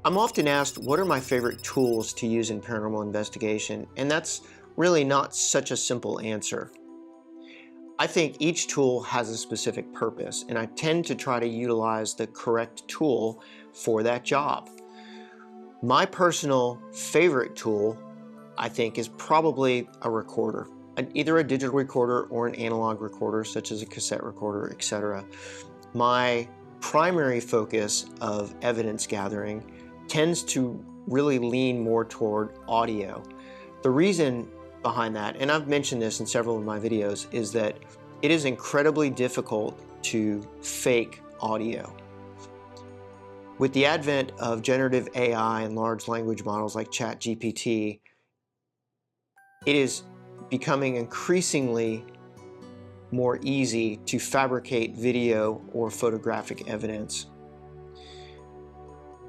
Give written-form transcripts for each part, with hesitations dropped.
I'm often asked, what are my favorite tools to use in paranormal investigation? And that's really not such a simple answer. I think each tool has a specific purpose, and I tend to try to utilize the correct tool for that job. My personal favorite tool, I think, is probably a recorder, either a digital recorder or an analog recorder, such as a cassette recorder, etc. My primary focus of evidence gathering tends to really lean more toward audio. The reason behind that, and I've mentioned this in several of my videos, is that it is incredibly difficult to fake audio. With the advent of generative AI and large language models like ChatGPT, it is becoming increasingly more easy to fabricate video or photographic evidence.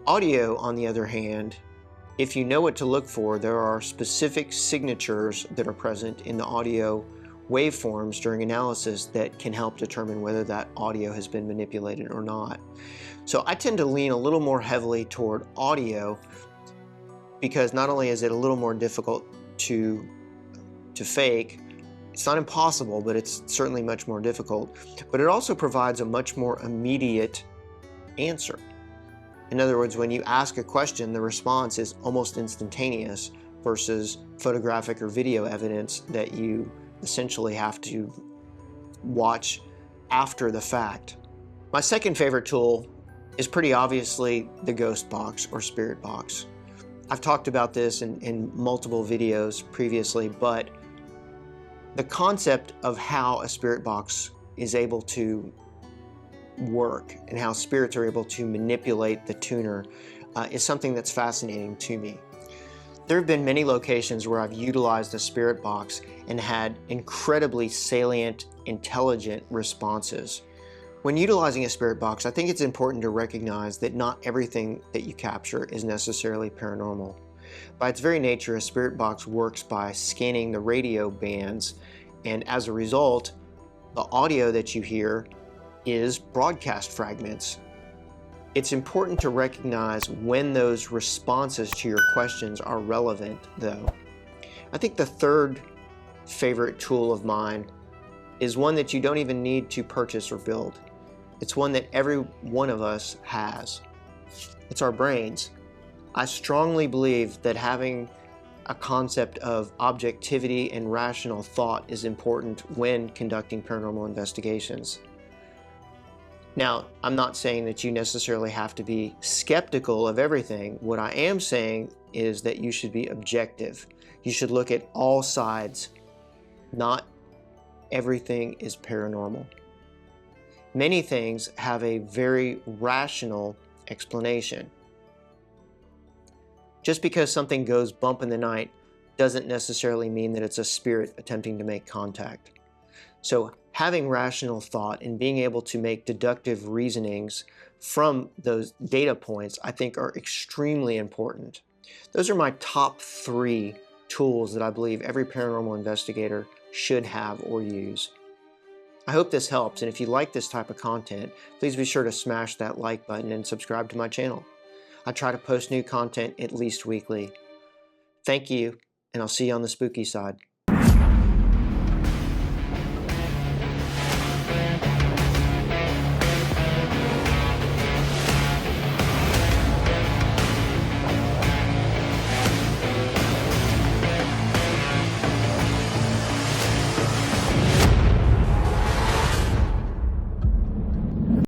Audio, on the other hand, if you know what to look for, there are specific signatures that are present in the audio waveforms during analysis that can help determine whether that audio has been manipulated or not. So I tend to lean a little more heavily toward audio because not only is it a little more difficult to fake, it's not impossible, but it's certainly much more difficult, but it also provides a much more immediate answer. In other words, when you ask a question, the response is almost instantaneous versus photographic or video evidence that you essentially have to watch after the fact. My second favorite tool is pretty obviously the ghost box or spirit box. I've talked about this in multiple videos previously, but the concept of how a spirit box is able to work and how spirits are able to manipulate the tuner is something that's fascinating to me. There have been many locations where I've utilized a spirit box and had incredibly salient, intelligent responses. When utilizing a spirit box, I think it's important to recognize that not everything that you capture is necessarily paranormal. By its very nature, a spirit box works by scanning the radio bands, and as a result, the audio that you hear is broadcast fragments. It's important to recognize when those responses to your questions are relevant, though. I think the third favorite tool of mine is one that you don't even need to purchase or build. It's one that every one of us has. It's our brains. I strongly believe that having a concept of objectivity and rational thought is important when conducting paranormal investigations. Now, I'm not saying that you necessarily have to be skeptical of everything. What I am saying is that you should be objective. You should look at all sides. Not everything is paranormal. Many things have a very rational explanation. Just because something goes bump in the night doesn't necessarily mean that it's a spirit attempting to make contact. So having rational thought and being able to make deductive reasonings from those data points, I think, are extremely important. Those are my top 3 tools that I believe every paranormal investigator should have or use. I hope this helps, and if you like this type of content, please be sure to smash that like button and subscribe to my channel. I try to post new content at least weekly. Thank you, and I'll see you on the spooky side.